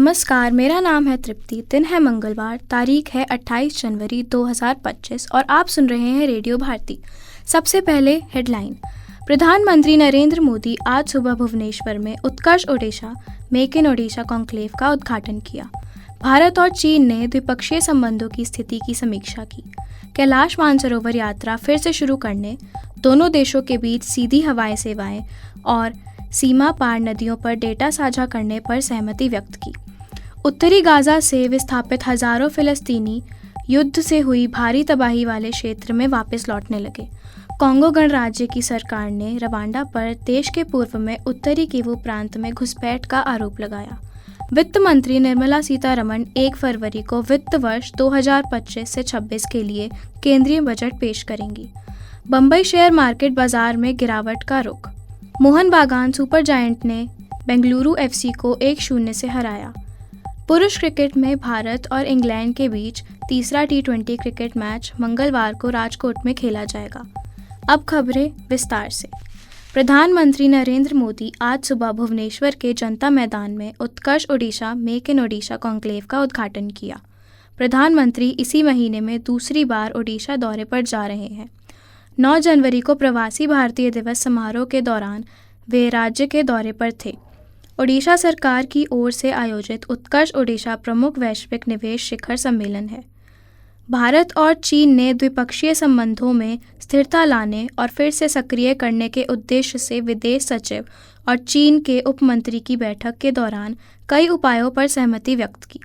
नमस्कार, मेरा नाम है तृप्ति। दिन है मंगलवार, तारीख है 28 जनवरी 2025 और आप सुन रहे हैं रेडियो भारती। सबसे पहले हेडलाइन। प्रधानमंत्री नरेंद्र मोदी आज सुबह भुवनेश्वर में Utkarsh Odisha make in Odisha conclave का उद्घाटन किया। भारत और चीन ने द्विपक्षीय संबंधों की स्थिति की समीक्षा की। कैलाश मानसरोवर यात्रा फिर से शुरू करने, दोनों देशों के बीच सीधी हवाई सेवाएं और सीमा पार नदियों पर डेटा साझा करने पर सहमति व्यक्त की। उत्तरी गाजा से विस्थापित हजारों फिलिस्तीनी युद्ध से हुई भारी तबाही वाले क्षेत्र में वापस लौटने लगे। कांगो गणराज्य की सरकार ने रवांडा पर देश के पूर्व में उत्तरी किवू प्रांत में घुसपैठ का आरोप लगाया। वित्त मंत्री निर्मला सीतारमण 1 फरवरी को वित्त वर्ष 2025 से 26 के लिए केंद्रीय बजट पेश करेंगी। बम्बई शेयर मार्केट बाजार में गिरावट का रुख। मोहन बागान सुपर जायंट ने बेंगलुरु एफसी को 1-0 से हराया। पुरुष क्रिकेट में भारत और इंग्लैंड के बीच तीसरा T20 क्रिकेट मैच मंगलवार को राजकोट में खेला जाएगा। अब खबरें विस्तार से। प्रधानमंत्री नरेंद्र मोदी आज सुबह भुवनेश्वर के जनता मैदान में Utkarsh Odisha make in Odisha conclave का उद्घाटन किया। प्रधानमंत्री इसी महीने में दूसरी बार ओडिशा दौरे पर जा रहे हैं। 9 जनवरी को प्रवासी भारतीय दिवस समारोह के दौरान वे राज्य के दौरे पर थे। ओडिशा सरकार की ओर से आयोजित उत्कर्ष ओडिशा प्रमुख वैश्विक निवेश शिखर सम्मेलन है। भारत और चीन ने द्विपक्षीय संबंधों में स्थिरता लाने और फिर से सक्रिय करने के उद्देश्य से विदेश सचिव और चीन के उप मंत्री की बैठक के दौरान कई उपायों पर सहमति व्यक्त की।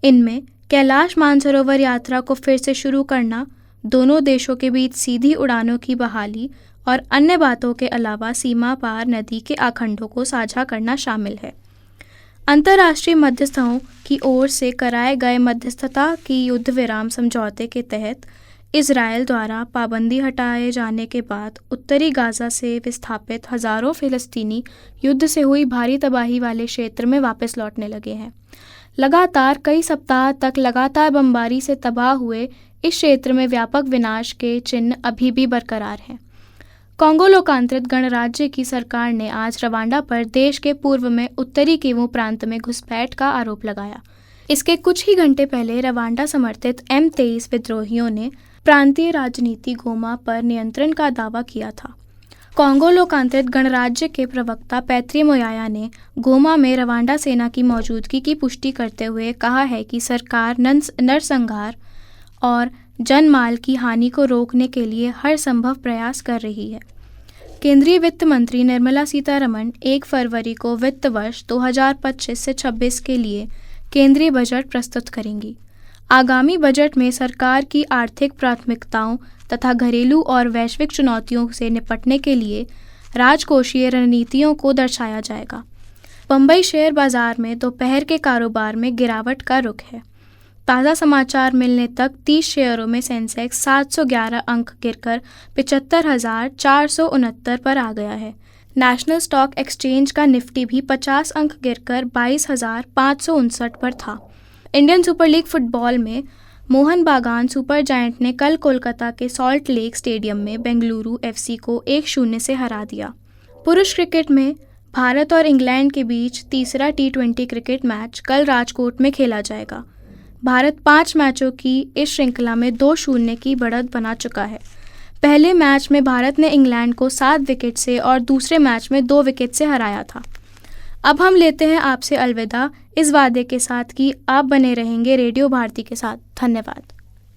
इनमें कैलाश मानसरोवर यात्रा को फिर से शुरू करना, दोनों देशों के बीच सीधी उड़ानों की बहाली और अन्य बातों के अलावा सीमा पार नदी के आखंडों को साझा करना शामिल है। अंतर्राष्ट्रीय मध्यस्थों की ओर से कराए गए मध्यस्थता की युद्ध विराम समझौते के तहत इजरायल द्वारा पाबंदी हटाए जाने के बाद उत्तरी गाजा से विस्थापित हजारों फिलिस्तीनी युद्ध से हुई भारी तबाही वाले क्षेत्र में वापस लौटने लगे हैं। लगातार कई सप्ताह तक लगातार बमबारी से तबाह हुए इस क्षेत्र में व्यापक विनाश के चिन्ह अभी भी बरकरार हैं। कांगो लोकांतरित गणराज्य की सरकार ने आज रवांडा पर देश के पूर्व में उत्तरी किवू प्रांत में घुसपैठ का आरोप लगाया। इसके कुछ ही घंटे पहले रवांडा समर्थित M23 विद्रोहियों ने प्रांतीय राजनीति गोमा पर नियंत्रण का दावा किया था। कांगो लोकांतरित गणराज्य के प्रवक्ता पैत्री मोयाया ने गोमा में रवांडा सेना की मौजूदगी की पुष्टि करते हुए कहा है कि सरकार नरसंहार और जनमाल की हानि को रोकने के लिए हर संभव प्रयास कर रही है। केंद्रीय वित्त मंत्री निर्मला सीतारमण 1 फरवरी को वित्त वर्ष 2025 से 26 के लिए केंद्रीय बजट प्रस्तुत करेंगी। आगामी बजट में सरकार की आर्थिक प्राथमिकताओं तथा घरेलू और वैश्विक चुनौतियों से निपटने के लिए राजकोषीय रणनीतियों को दर्शाया जाएगा। बम्बई शेयर बाजार में दोपहर के कारोबार में गिरावट का रुख है। ताज़ा समाचार मिलने तक 30 शेयरों में सेंसेक्स 711 अंक गिरकर 75,469 पर आ गया है। नेशनल स्टॉक एक्सचेंज का निफ्टी भी 50 अंक गिरकर 22,559 पर था। इंडियन सुपर लीग फुटबॉल में मोहन बागान सुपर जायंट ने कल कोलकाता के सॉल्ट लेक स्टेडियम में बेंगलुरु एफसी को 1-0 से हरा दिया। पुरुष क्रिकेट में भारत और इंग्लैंड के बीच तीसरा T20 क्रिकेट मैच कल राजकोट में खेला जाएगा। भारत 5 मैचों की इस श्रृंखला में 2-0 की बढ़त बना चुका है। पहले मैच में भारत ने इंग्लैंड को 7 विकेट से और दूसरे मैच में 2 विकेट से हराया था। अब हम लेते हैं आपसे अलविदा, इस वादे के साथ कि आप बने रहेंगे रेडियो भारती के साथ। धन्यवाद।